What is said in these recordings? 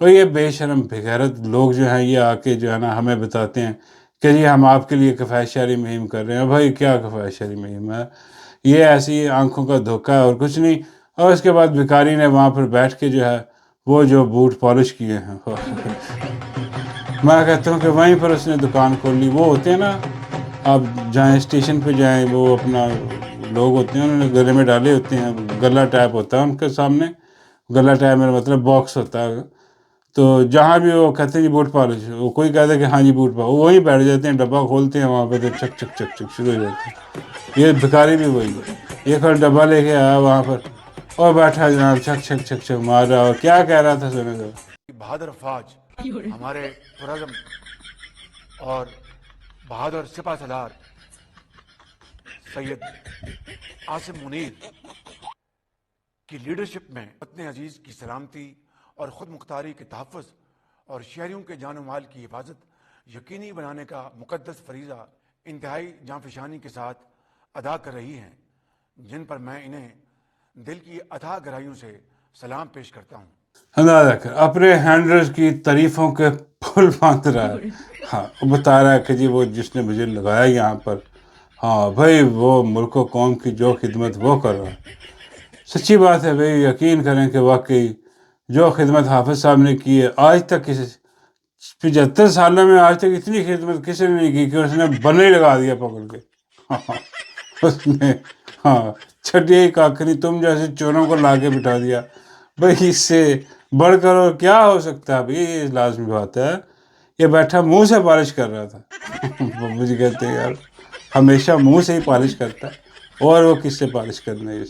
کوئی یہ بے شرم بغیرت لوگ جو ہیں یہ آ کے جو ہے نا ہمیں بتاتے ہیں کہ جی ہم آپ کے لیے کفایت شعری مہم کر رہے ہیں. بھائی کیا کفایت شعری مہم ہے؟ یہ ایسی آنکھوں کا دھوکہ ہے اور کچھ نہیں. اور اس کے بعد بھکاری نے وہاں پر بیٹھ کے جو ہے وہ جو بوٹ پالش کیے ہیں میں کہتا ہوں کہ وہیں پر اس نے دکان کھول لی. وہ ہوتے ہیں نا، آپ جائیں اسٹیشن پہ جائیں، وہ اپنا لوگ ہوتے ہیں انہوں نے گلے میں ڈالے ہوتے ہیں، گلا ٹائپ ہوتا ہے ان کے سامنے. گلا ٹائپ میرا مطلب باکس ہوتا ہے. تو جہاں بھی وہ کہتے ہیں جی بوٹ پالش، وہ کوئی کہتا ہے کہ ہاں جی بوٹ پالش، وہ وہیں بیٹھ جاتے ہیں، ڈبہ کھولتے ہیں وہاں پہ تو چک چک چک چک شروع ہو جاتے ہیں. یہ بھکاری بھی وہی ہے. یہ کل ڈبہ لے کے آیا وہاں پر اور بیٹھا جناب چھک چھک چھک چھک مار رہا. اور کیا کہہ رہا تھا سنے ذرا. بہادر فوج ہمارے پرعزم اور بہادر سپہ سالار سید عاصم منیر کی لیڈرشپ میں وطن عزیز کی سلامتی اور خود مختاری کے تحفظ اور شہریوں کے جان و مال کی حفاظت یقینی بنانے کا مقدس فریضہ انتہائی جانفشانی کے ساتھ ادا کر رہی ہیں، جن پر میں انہیں دل کی اتھاہ گہرائیوں سے سلام پیش کرتا ہوں. اندازہ کر اپنے ہینڈلرز کی تعریفوں کے پھول باندھ رہا ہے. ہاں وہ بتا رہا ہے کہ جی وہ جس نے مجھے لگایا یہاں پر، ہاں بھائی وہ ملک و قوم کی جو خدمت وہ کر رہا ہے. سچی بات ہے بھائی، یقین کریں کہ واقعی جو خدمت حافظ صاحب نے کی ہے آج تک کسی 75 سالوں میں آج تک اتنی خدمت کسی نے نہیں کی کہ اس نے بنے لگا دیا پکڑ کے. اس نے ہاں چھٹی کاکری تم جیسے چوروں کو لا کے بٹھا دیا. بھائی اس سے بڑھ کر اور کیا ہو سکتا ہے؟ بھائی یہ لازمی بات ہے. یہ بیٹھا منہ سے پالش کر رہا تھا. مجھے کہتے ہیں یار ہمیشہ منہ سے ہی پالش کرتا ہے اور وہ کس سے پالش کرنا ہے.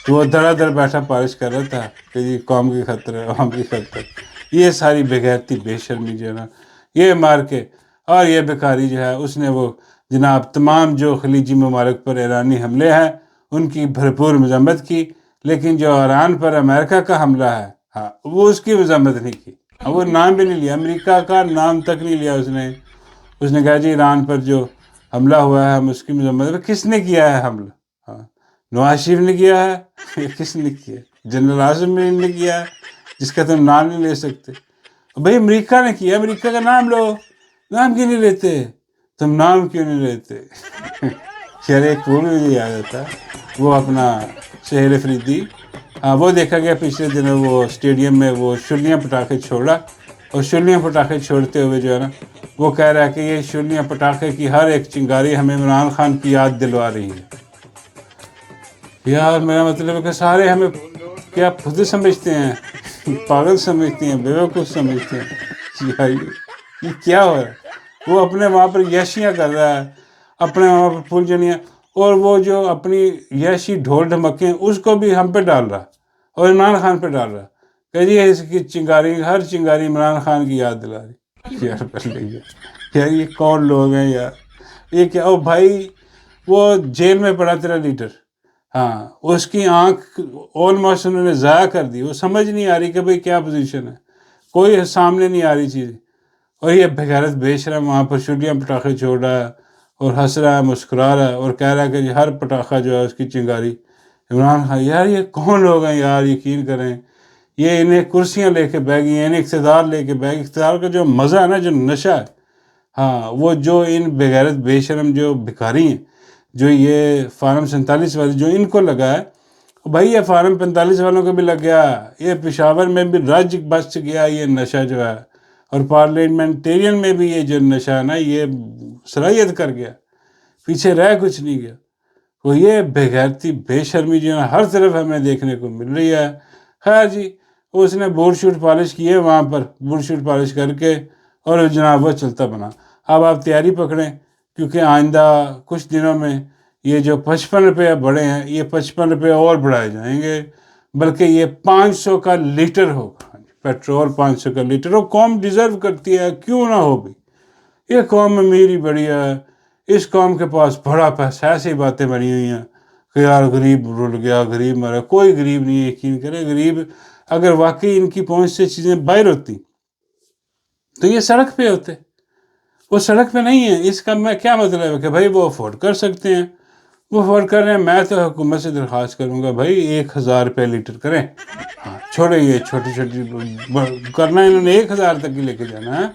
تو وہ دھڑا دھڑ بیٹھا پالش کر رہا تھا کہ یہ قوم کی خطر ہے، عوام کی خطر. یہ ساری بغیرتی بے شرمی جو ہے نا یہ مار کے، اور یہ بیکاری جو ہے اس نے وہ جناب تمام جو خلیجی ممالک پر ایرانی حملے ہیں ان کی بھرپور مذمت کی، لیکن جو ایران پر امریکہ کا حملہ ہے ہاں وہ اس کی مذمت نہیں کی. وہ نام بھی نہیں لیا، امریکہ کا نام تک نہیں لیا اس نے. اس نے کہا جی ایران پر جو حملہ ہوا ہے ہم اس کی مذمت. کس نے کیا ہے حملہ؟ ہاں نواز شریف نے کیا ہے؟ کس نے کیا؟ جنرل اعظم نے کیا ہے جس کا تم نام نہیں لے سکتے. بھائی امریکہ نے کیا، امریکہ کا نام لو. نام کیوں نہیں لیتے تم؟ نام کیوں نہیں لیتے؟ خیر ایک وہ بھی مجھے یاد آتا، وہ اپنا سہیل افریدی، ہاں وہ دیکھا گیا پچھلے دنوں وہ اسٹیڈیم میں وہ شلیاں پٹاخے چھوڑا، اور شلیاں پٹاخے چھوڑتے ہوئے جو ہے نا وہ کہہ رہا ہے کہ یہ شلیاں پٹاخے کی ہر ایک چنگاری ہمیں عمران خان کی یاد دلوا رہی ہے. یار میرا مطلب ہے کہ سارے ہمیں کیا خود سمجھتے ہیں، پاگل سمجھتے ہیں، بیوقوف سمجھتے ہیں. یار یہ کیا ہو رہا ہے؟ وہ اپنے وہاں پر یشیاں کر رہا ہے، اپنے وہاں پر پھول جنیاں، اور وہ جو اپنی یشی ڈھول ڈھمکیں اس کو بھی ہم پہ ڈال رہا اور عمران خان پہ ڈال رہا کہ جی اس کی چنگاری، ہر چنگاری عمران خان کی یاد دلا رہی. یار کر لیں یار یہ کون لوگ ہیں یار؟ یہ کیا؟ او بھائی وہ جیل میں پڑا تیرا لیڈر، ہاں اس کی آنکھ آلموسٹ انہوں نے ضائع کر دی. وہ سمجھ نہیں آ رہی کہ بھئی کیا پوزیشن ہے، کوئی سامنے نہیں آ رہی چیزیں. اور یہ بغیرت بے شرم وہاں پر شلیاں پٹاخے چھوڑ رہا ہے اور ہنس رہا ہے، مسکرا رہا ہے اور کہہ رہا ہے کہ جی ہر پٹاخہ جو ہے اس کی چنگاری عمران خان. یار یہ کون لوگ ہیں یار؟ یقین کریں یہ انہیں کرسیاں لے کے بہ گئی ہیں، انہیں اقتدار لے کے بہ گئی. اقتدار کا جو مزہ ہے نا، جو نشہ ہے، ہاں وہ جو ان بغیرت بے شرم جو بھکاری ہیں، جو یہ فارم 47 والی جو ان کو لگا ہے، بھائی یہ فارم 45 والوں کو بھی لگ گیا، یہ پشاور میں بھی رج بس گیا یہ نشہ جو ہے، اور پارلیمنٹیرین میں بھی یہ جو نشہ ہے نا یہ صلاحیت کر گیا، پیچھے رہ کچھ نہیں گیا. وہ یہ بغیرتی بے شرمی جو ہے ہر طرف ہمیں دیکھنے کو مل رہی ہے. خیر جی اس نے بوٹ شوٹ پالش کیے وہاں پر، بوٹ شوٹ پالش کر کے، اور جناب وہ چلتا بنا. اب آپ تیاری پکڑیں کیونکہ آئندہ کچھ دنوں میں یہ جو 55 روپے بڑھے ہیں یہ 55 روپے اور بڑھائے جائیں گے، بلکہ یہ 500 کا لیٹر ہوگا. پیٹرول 500 کا لیٹر. وہ قوم ڈیزرو کرتی ہے، کیوں نہ ہو بھی. یہ قوم امیری بڑی ہے، اس قوم کے پاس بڑا پیسہ. ایسی باتیں بنی ہوئی ہیں کہ یار غریب رل گیا، غریب مرا. کوئی غریب نہیں ہے، یقین کرے. غریب اگر واقعی ان کی پہنچ سے چیزیں باہر ہوتی تو یہ سڑک پہ ہوتے. وہ سڑک پہ نہیں ہے. اس کا میں کیا مطلب ہے کہ بھائی وہ افورڈ کر سکتے ہیں، وہ فوٹ کر رہے ہیں، میں تو حکومت سے درخواست کروں گا بھائی 1000 روپے لیٹر کریں، ہاں چھوڑیں یہ چھوٹی چھوٹی کرنا، انہوں نے 1000 تک ہی لے کے جانا ہے،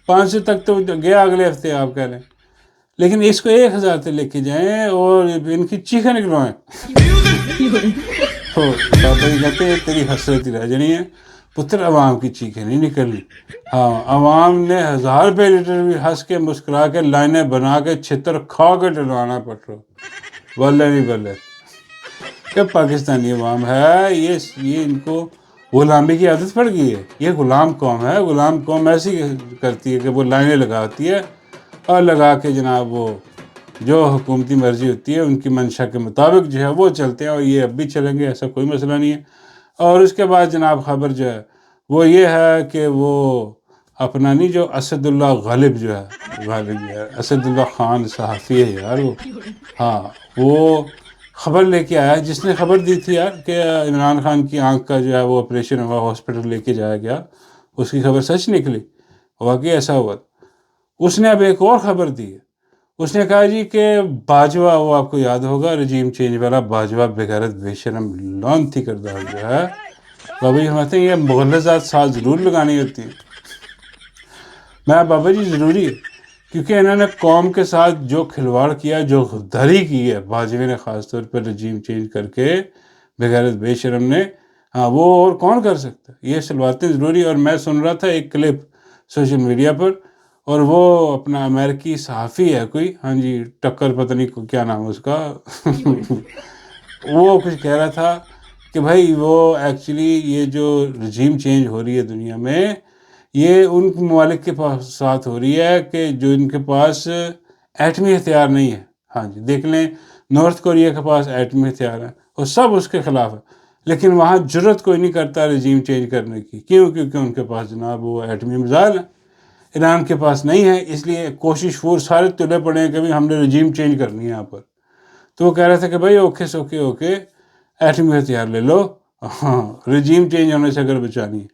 500 تک تو گیا اگلے ہفتے آپ کہہ رہے ہیں، لیکن اس کو 1000 تک لے کے جائیں اور ان کی چیخیں نکلوائیں۔ تو بابا جی کہتے ہیں تیری حسرت ہی رہ جانی ہے پتر، عوام کی چیخیں نہیں نکلنی۔ ہاں عوام نے 1000 روپے لیٹر بھی ہنس کے مسکرا کے لائنیں بنا کے چھتر کھا کے ڈلوانا پٹرول، بلے نہیں بلے۔ کہ پاکستانی عوام ہے یہ ان کو غلامی کی عادت پڑ گئی ہے، یہ غلام قوم ہے، غلام قوم ایسی کرتی ہے کہ وہ لائنیں لگاتی ہے اور لگا کے جناب وہ جو حکومتی مرضی ہوتی ہے ان کی منشا کے مطابق جو ہے وہ چلتے ہیں، اور یہ اب بھی چلیں گے، ایسا کوئی مسئلہ نہیں ہے۔ اور اس کے بعد جناب خبر جو ہے وہ یہ ہے کہ وہ اپنا نہیں جو اسد اللہ غالب جو ہے اسد اللہ خان صحافی ہے یار وہ، ہاں وہ خبر لے کے آیا، جس نے خبر دی تھی یار کہ عمران خان کی آنکھ کا جو ہے وہ آپریشن ہوا، ہاسپٹل لے کے جایا گیا، اس کی خبر سچ نکلی، واقعی ایسا ہوا۔ اس نے اب ایک اور خبر دی ہے، اس نے کہا جی کہ باجوہ، وہ آپ کو یاد ہوگا رجیم چینج والا باجوہ بغیرت بے شرم لعنتی کردار جو ہے، بابا جی فرماتے ہیں یہ مغلظات ساتھ ضرور لگانی ہوتی ہیں۔ میں بابا جی ضروری ہے، کیونکہ انہوں نے قوم کے ساتھ جو کھلواڑ کیا، جو غداری کی ہے باجوے نے، خاص طور پر رجیم چینج کر کے بغیرت بے شرم نے، ہاں وہ اور کون کر سکتا ہے، یہ سلواتیں ضروری۔ اور میں سن رہا تھا ایک کلپ سوشل میڈیا پر، اور وہ اپنا امریکی صحافی ہے کوئی، ہاں جی ٹکر پتہ نہیں کیا نام ہے اس کا وہ کچھ کہہ رہا تھا کہ بھائی وہ ایکچولی یہ جو رجیم چینج ہو رہی ہے دنیا میں، یہ ان ممالک کے پاس ساتھ ہو رہی ہے کہ جو ان کے پاس ایٹمی ہتھیار نہیں ہے۔ ہاں جی دیکھ لیں نارتھ کوریا کے پاس ایٹمی ہتھیار ہے اور سب اس کے خلاف ہے، لیکن وہاں جرت کوئی نہیں کرتا رجیم چینج کرنے کی، کیونکہ ان کے پاس جناب وہ ایٹمی میزائل ہیں، ایران کے پاس نہیں ہے، اس لیے کوشش فور سارے تلے پڑے ہیں کہ بھی ہم نے رجیم چینج کرنی ہے یہاں پر۔ تو وہ کہہ رہا تھا کہ بھائی اوکے سوکے اوکے ایٹمی ہتھیار لے لو، ہاں رجیم چینج ہونے سے اگر بچانی ہے۔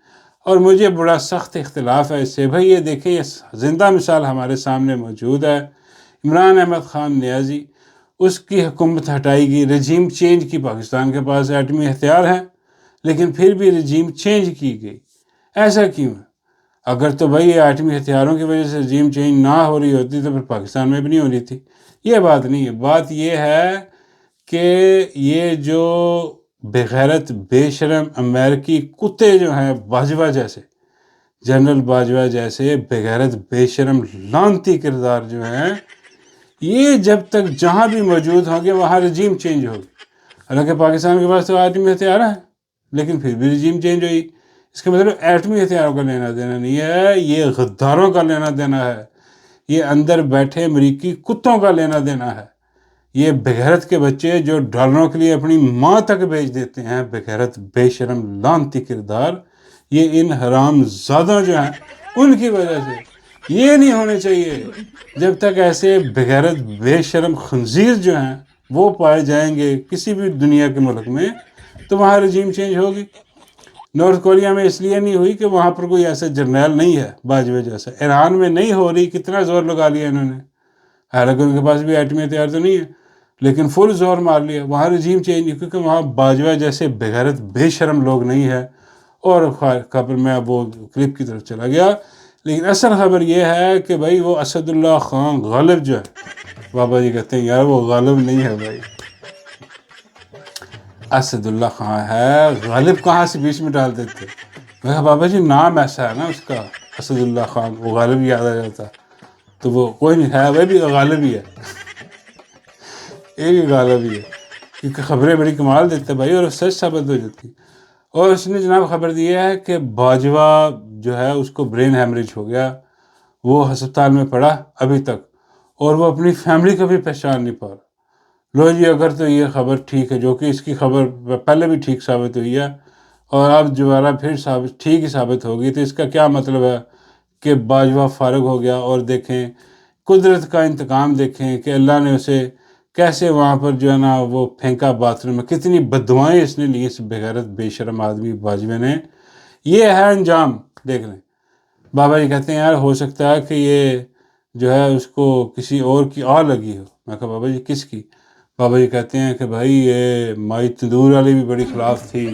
اور مجھے بڑا سخت اختلاف ہے اس سے، بھائی یہ دیکھیں یہ زندہ مثال ہمارے سامنے موجود ہے، عمران احمد خان نیازی، اس کی حکومت ہٹائی گئی، رجیم چینج کی، پاکستان کے پاس ایٹمی ہتھیار ہیں لیکن پھر بھی رجیم چینج کی گئی، ایسا کیوں ہے؟ اگر تو بھائی ایٹمی ہتھیاروں کی وجہ سے رجیم چینج نہ ہو رہی ہوتی تو پھر پاکستان میں بھی نہیں ہو رہی تھی۔ یہ بات نہیں ہے، بات یہ ہے کہ یہ جو بغیرت بے شرم امریکی کتے جو ہیں باجوہ جیسے، جنرل باجوہ جیسے بغیرت بے شرم لعنتی کردار جو ہیں، یہ جب تک جہاں بھی موجود ہوں گے وہاں رجیم چینج ہوگی۔ حالانکہ پاکستان کے پاس تو ایٹمی ہتھیار ہیں لیکن پھر بھی رجیم چینج ہوئی، اس کا مطلب ایٹمی ہتھیاروں کا لینا دینا نہیں ہے، یہ غداروں کا لینا دینا ہے، یہ اندر بیٹھے امریکی کتوں کا لینا دینا ہے، یہ بغیرت کے بچے جو ڈالروں کے لیے اپنی ماں تک بیچ دیتے ہیں، بغیرت بے شرم لعنتی کردار، یہ ان حرام زادوں جو ہیں ان کی وجہ سے یہ نہیں ہونے چاہیے۔ جب تک ایسے بغیرت بے شرم خنزیر جو ہیں وہ پائے جائیں گے کسی بھی دنیا کے ملک میں تو وہاں رجیم چینج ہوگی۔ نارتھ کوریا میں اس لیے نہیں ہوئی کہ وہاں پر کوئی ایسا جرنیل نہیں ہے باجوہ جیسا، ایران میں نہیں ہو رہی، کتنا زور لگا لیا انہوں نے، حالانکہ ان کے پاس بھی ایٹمی ہتھیار تو نہیں ہے لیکن فل زور مار لیا، وہاں رجیم چینج نہیں، کیونکہ وہاں باجوہ جیسے بغیرت بے شرم لوگ نہیں ہیں۔ اور خبر میں اب وہ کلپ کی طرف چلا گیا، لیکن اصل خبر یہ ہے کہ بھائی وہ اسد اللہ خان غالب جو ہے، بابا جی کہتے ہیں یار وہ غالب نہیں ہے بھائی، اسد اللہ خان ہے، غالب کہاں سے بیچ میں ڈال دیتے؟ میں کہا بابا جی نام ایسا ہے نا اس کا اسد اللہ خان، وہ غالب یاد آ جاتا، تو وہ کوئی نہیں ہے، وہ بھی غالب ہی ہے، ایک ہی غالب ہی ہے، کیونکہ خبریں بڑی کمال دیتے بھائی اور سچ ثابت ہو جاتی۔ اور اس نے جناب خبر دی ہے کہ باجوہ جو ہے اس کو برین ہیمریج ہو گیا، وہ ہسپتال میں پڑا ابھی تک، اور وہ اپنی فیملی کو بھی پہچان نہیں پا رہا۔ لو جی اگر تو یہ خبر ٹھیک ہے، جو کہ اس کی خبر پہلے بھی ٹھیک ثابت ہوئی ہے اور اب دوبارہ پھر ٹھیک ہی ثابت ہوگی، تو اس کا کیا مطلب ہے کہ باجوہ فارغ ہو گیا۔ اور دیکھیں قدرت کا انتقام، دیکھیں کہ اللہ نے اسے کیسے وہاں پر جو ہے نا وہ پھینکا باتھ روم میں، کتنی بددعائیں اس نے لی اس بغیرت بے شرم آدمی باجوے نے، یہ ہے انجام دیکھ لیں۔ بابا جی کہتے ہیں یار ہو سکتا ہے کہ یہ جو ہے اس کو کسی اور کی آ لگی ہو۔ میں کہا بابا جی کس کی؟ بابا جی کہتے ہیں کہ بھائی یہ مائی تندور والی بھی بڑی خلاف تھی،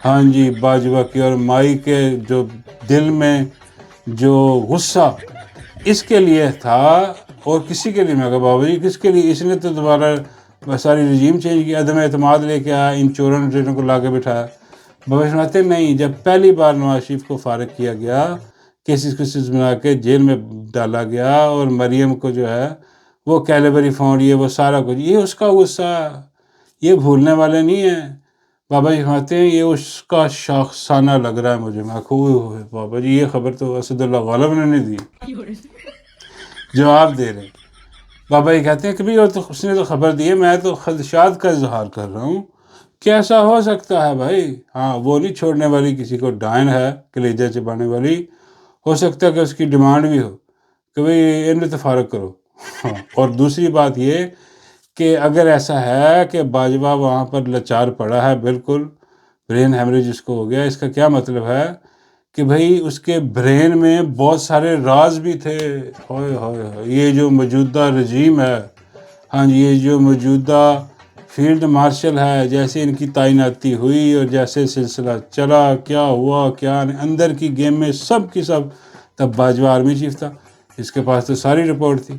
ہاں جی، باجوہ کی، اور مائی کے جو دل میں جو غصہ اس کے لیے تھا اور کسی کے لیے. میں کہا بابا جی کس کے لیے؟ اس نے تو دوبارہ ساری رجیم چینج کی، عدم اعتماد لے کے آیا، ان چوروں کو لا کے بٹھایا. بابا جی فرماتے ہیں نہیں، جب پہلی بار نواز شریف کو فارغ کیا گیا، کیسز بنا کے جیل میں ڈالا گیا، اور مریم کو جو ہے وہ کیلیبری فونڈ، یہ وہ سارا کچھ، یہ اس کا غصہ، یہ بھولنے والے نہیں ہیں. بابا جی فرماتے ہیں یہ اس کا شاخسانہ لگ رہا ہے مجھے. میں ہوئے بابا جی یہ خبر تو اسد اللہ غالب نے نہیں دی جو آپ دے رہے ہیں. بابا جی کہتے ہیں کہ اس نے تو خبر دی ہے، میں تو خدشات کا اظہار کر رہا ہوں. کیسا ہو سکتا ہے بھائی؟ ہاں وہ نہیں چھوڑنے والی، کسی کو ڈائن ہے کلیجہ چبانے والی، ہو سکتا ہے کہ اس کی ڈیمانڈ بھی ہو کہ بھئی انہیں تو فارغ کرو. اور دوسری بات یہ کہ اگر ایسا ہے کہ باجوہ وہاں پر لچار پڑا ہے، بالکل برین ہیمریج اس کو ہو گیا، اس کا کیا مطلب ہے کہ بھئی اس کے برین میں بہت سارے راز بھی تھے. ہوئے ہوئے یہ جو موجودہ رجیم ہے، ہاں جی، یہ جو موجودہ فیلڈ مارشل ہے، جیسے ان کی تعیناتی ہوئی اور جیسے سلسلہ چلا، کیا ہوا کیا نہیں، اندر کی گیم میں سب کی سب. تب باجوہ آرمی چیف تھا، اس کے پاس تو ساری رپورٹ تھی.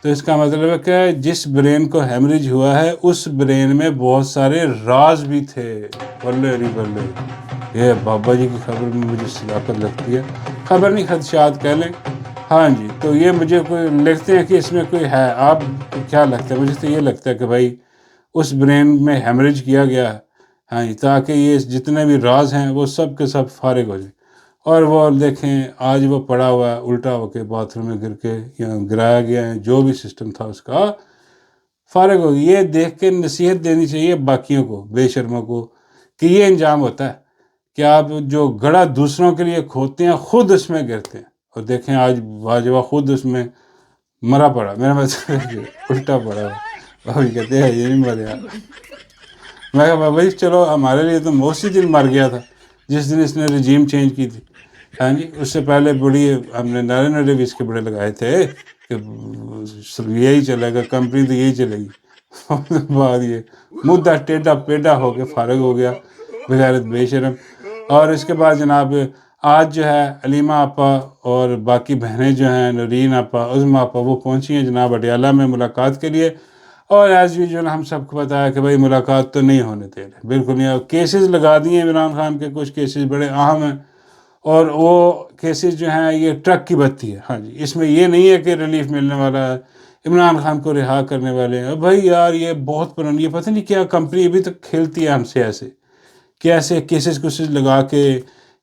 تو اس کا مطلب ہے کہ جس برین کو ہیمریج ہوا ہے اس برین میں بہت سارے راز بھی تھے. بلے ری بلے، یہ بابا جی کی خبر میں مجھے صداقت لگتی ہے. خبر نہیں، خدشات کہہ لیں. ہاں جی، تو یہ مجھے کوئی لگتے ہیں کہ اس میں کوئی ہے. آپ کو کیا لگتا ہے؟ مجھے تو یہ لگتا ہے کہ بھائی اس برین میں ہیمریج کیا گیا ہے، ہاں جی، تاکہ یہ جتنے بھی راز ہیں وہ سب کے سب فارغ ہو جائیں. اور وہ دیکھیں آج وہ پڑا ہوا ہے الٹا ہو کے، باتھ روم میں گر کے یا گرایا گیا ہے، جو بھی سسٹم تھا اس کا فارغ ہو گیا. یہ دیکھ کے نصیحت دینی چاہیے باقیوں کو، بے شرموں کو، کہ یہ انجام ہوتا ہے کہ آپ جو گڑھا دوسروں کے لیے کھوتے ہیں خود اس میں گرتے ہیں. اور دیکھیں آج باجوہ خود اس میں مرا پڑا، میرا مطلب الٹا پڑا ہوا. بابا جی کہتے ہیں یہ نہیں مریا. میں کہا بابا جی چلو ہمارے لیے تو موسی دن مر گیا تھا جس دن اس نے رجیم چینج کی تھی. ہاں جی، اس سے پہلے بڑی ہم نے نعرے نعرے بھی اس کے بڑے لگائے تھے کہ یہی چلے گا، کمپنی تو یہی چلے گی. بعد یہ مدعا ٹیڈا پیڈا ہو کے فارغ ہو گیا، بغیرت بے شرم. اور اس کے بعد جناب آج جو ہے علیمہ آپا اور باقی بہنیں جو ہیں، نورین آپا، عظمیٰ آپا، وہ پہنچی ہیں جناب اڈیالہ میں ملاقات کے لیے. اور ایز یوزول ہم سب کو بتایا کہ بھائی ملاقات تو نہیں ہونے دے رہے، بالکل نہیں. اور کیسز لگا دیے عمران خان کے، کچھ کیسز بڑے اہم ہیں، اور وہ کیسز جو ہیں یہ ٹرک کی بتی ہے. ہاں جی، اس میں یہ نہیں ہے کہ ریلیف ملنے والا ہے، عمران خان کو رہا کرنے والے ہیں. بھائی یار یہ بہت پرانی، یہ پتہ نہیں کیا کمپنی ابھی تک کھیلتی ہے ہم سے ایسے، کہ ایسے کیسز لگا کے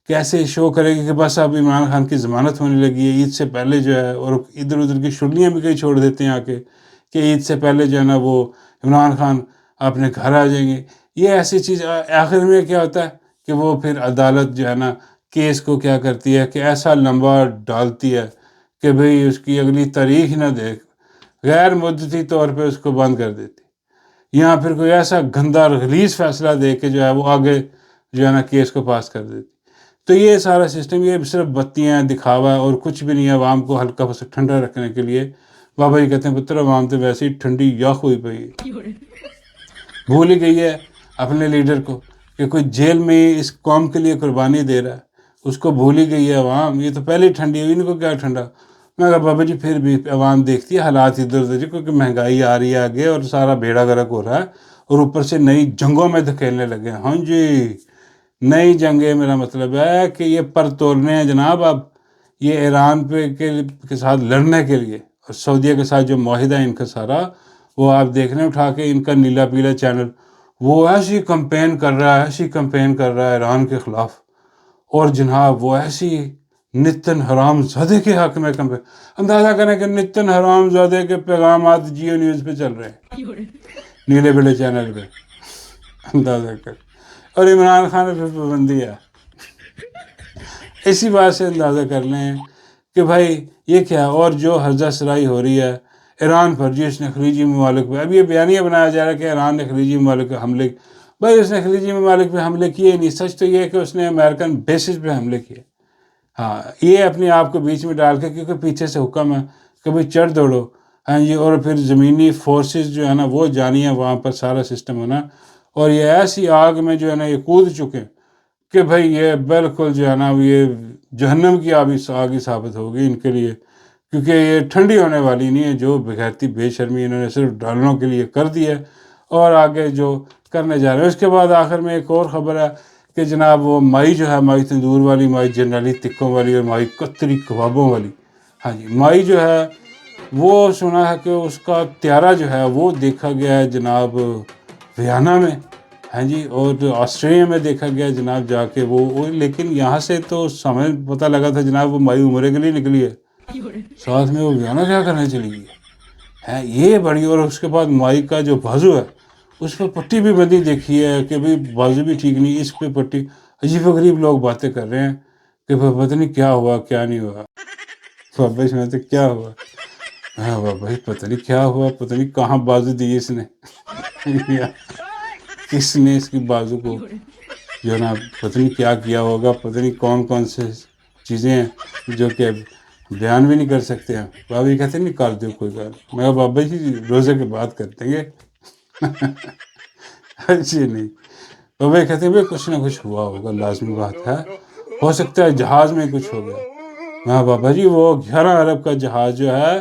کیسے شو کرے گی کہ بس اب عمران خان کی ضمانت ہونے لگی ہے عید سے پہلے جو ہے. اور ادھر ادھر کی شرلیاں بھی کئی چھوڑ دیتے ہیں آ کے کہ عید سے پہلے جو ہے نا وہ عمران خان اپنے گھر آ جائیں گے. یہ ایسی چیز آخر میں کیا ہوتا ہے کہ وہ پھر عدالت جو ہے نا کیس کو کیا کرتی ہے کہ ایسا لمبا ڈالتی ہے کہ بھئی اس کی اگلی تاریخ نہ دیکھ، غیر مدتی طور پہ اس کو بند کر دیتی، یا پھر کوئی ایسا گندا غلیظ فیصلہ دے کے جو ہے وہ آگے جو ہے نا کیس کو پاس کر دیتی. تو یہ سارا سسٹم یہ صرف بتیاں دکھاوا ہے اور کچھ بھی نہیں ہے عوام کو ہلکا سے ٹھنڈا رکھنے کے لیے. بابا جی کہتے ہیں پتر عوام تو ویسے ہی ٹھنڈی یخ ہوئی پئی ہے، بھول ہی گئی ہے اپنے لیڈر کو کہ کوئی جیل میں اس قوم کے لیے قربانی دے رہا ہے، اس کو بھول ہی گئی ہے عوام. یہ تو پہلے ہی ٹھنڈی ہوئی، ان کو کیا ٹھنڈا. میں کہا بابا جی پھر بھی عوام دیکھتی ہے حالات ادھر ادھر جی، کیونکہ مہنگائی آ رہی ہے آگے اور سارا بیڑا گرک ہو رہا ہے، اور اوپر سے نئی جنگوں میں دھکیلنے لگے ہیں. ہاں جی، نئی جنگیں، میرا مطلب ہے کہ یہ پر تولنے ہیں جناب. اب یہ ایران کے ساتھ لڑنے کے لیے، اور سعودیہ کے ساتھ جو معاہدہ ہے ان کا سارا، وہ آپ دیکھ رہے ہیں اٹھا کے ان کا نیلا پیلا چینل، وہ ایسی کمپین کر رہا ہے ایران کے خلاف. اور جناب وہ ایسی نتن حرام زادے کے حق میں کمپین. اندازہ کریں کہ نتن حرام زادے کے پیغامات جیو نیوز پہ چل رہے ہیں، نیلے پیلے چینل پہ، اندازہ کر. اور عمران خان پہ پابندی ہے. اسی بات سے اندازہ کر لیں کہ بھائی یہ کیا. اور جو ہرزہ سرائی ہو رہی ہے ایران پر، جس نے خلیجی ممالک پہ، اب یہ بیانیہ بنایا جا رہا ہے کہ ایران نے خلیجی ممالک پہ حملے، بھائی اس نے خلیجی ممالک پہ حملے کیے نہیں. سچ تو یہ ہے کہ اس نے امریکن بیسز پہ حملے کیے. ہاں، یہ اپنے آپ کو بیچ میں ڈال کے، کیونکہ پیچھے سے حکم ہے کہ بھائی چڑھ دوڑو. ہاں جی، اور پھر زمینی فورسز جو ہے نا وہ جانی ہے وہاں پر سارا سسٹم ہونا، اور یہ ایسی آگ میں جو ہے نا یہ کود چکے کہ بھائی یہ بالکل جو ہے نا یہ جہنم کی آگ ہی ثابت ہوگی ان کے لیے، کیونکہ یہ ٹھنڈی ہونے والی نہیں ہے۔ جو بغیرتی بے شرمی انہوں نے صرف ڈالروں کے لیے کر دی ہے اور آگے جو کرنے جا رہے ہیں۔ اس کے بعد آخر میں ایک اور خبر ہے کہ جناب وہ مائی جو ہے، مائی تندور والی، مائی جنرلی تکوں والی اور مائی کتری کبابوں والی، ہاں جی، مائی جو ہے وہ سنا ہے کہ اس کا طیارہ جو ہے وہ دیکھا گیا ہے جناب ویانا میں، ہاں جی، اور آسٹریلیا میں دیکھا گیا جناب جا کے وہ، لیکن یہاں سے تو سمجھ پتہ لگا تھا جناب وہ مائی عمرے کے لیے نکلی ہے، ساتھ میں وہ ویانا کیا کرنے چلی گئی ہے یہ بڑی۔ اور اس کے بعد مائی کا جو بازو ہے اس پہ پٹی بھی بندی دیکھی ہے کہ بھئی بازو بھی ٹھیک نہیں، اس پہ پٹی۔ عجیب و غریب لوگ باتیں کر رہے ہیں کہ پتہ نہیں کیا ہوا کیا نہیں ہوا۔ بابا جی سمجھتے کیا ہوا؟ ہاں بابا جی پتہ نہیں کیا ہوا، پتہ نہیں کہاں بازو دی اس نے کس نے اس کی بازو کو جو نا پتہ نہیں کیا کیا ہوگا، پتہ نہیں کون کون سے چیزیں ہیں جو کہ بیان بھی نہیں کر سکتے ہیں۔ بابا جی کہتے ہیں نکال دو کوئی بات، میں کہا بابا جی روزے کے بعد کرتے گے اچھی نہیں۔ بابا جی کہتے ہیں بھائی کچھ نہ کچھ ہوا ہوگا، لازمی بات ہے، ہو سکتا ہے جہاز میں کچھ ہو گیا۔ ہاں بابا جی وہ 11 ارب کا جہاز جو ہے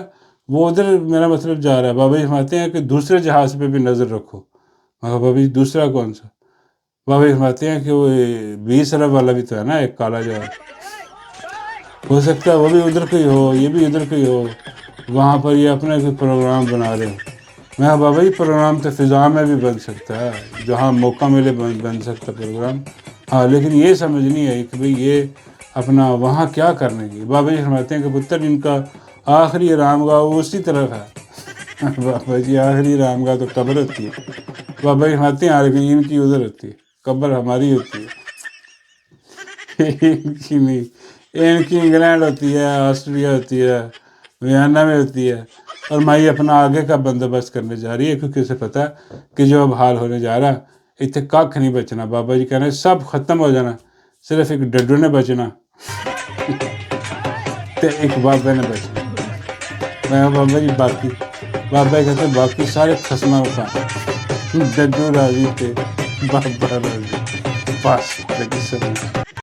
وہ ادھر میرا مطلب جا رہا ہے۔ بابا جی فرماتے ہیں کہ دوسرے جہاز پہ بھی نظر رکھو۔ میں کہا بابا جی دوسرا کون سا؟ بابا جی فرماتے ہیں کہ وہ 20 ارب والا بھی تو ہے نا ایک کالا جہاز، ہو سکتا ہے وہ بھی ادھر کوئی ہو، یہ بھی ادھر کوئی ہو، وہاں پر یہ اپنے کوئی پروگرام بنا رہے ہوں۔ میں کہا بابا جی پروگرام تو فضا میں بھی بن سکتا ہے، جہاں موقع ملے بن سکتا پروگرام، ہاں لیکن یہ سمجھ نہیں آئی کہ بھئی یہ اپنا وہاں کیا کرنے کی۔ بابا جی فرماتے ہیں کہ پتر ان کا آخری آرام گاہ اسی طرف ہے۔ بابا جی آخری آرام گاہ تو قبر ہوتی ہے۔ بابا جی فرماتے ہیں لیکن ان کی ادھر ہوتی ہے، قبر ہماری ہوتی ہے ان کی نہیں، ان کی انگلینڈ ہوتی ہے، آسٹریلیا ہوتی ہے، ویانا میں ہوتی ہے، اور مائی اپنا آگے کا بندوبست کرنے جا رہی ہے کیونکہ اسے پتہ ہے کہ جو اب حال ہونے جا رہا ہے اتنے کھ نہیں بچنا۔ بابا جی کہہ رہے ہیں سب ختم ہو جانا، صرف ایک ڈڈو نے بچنا تے ایک بابا نے بچنا۔ میں بابا جی باقی، بابا جی کہتے ہیں باقی سارے خسمہ کا ڈڈو راضی تھے، بابا راضی، بس لیکن سب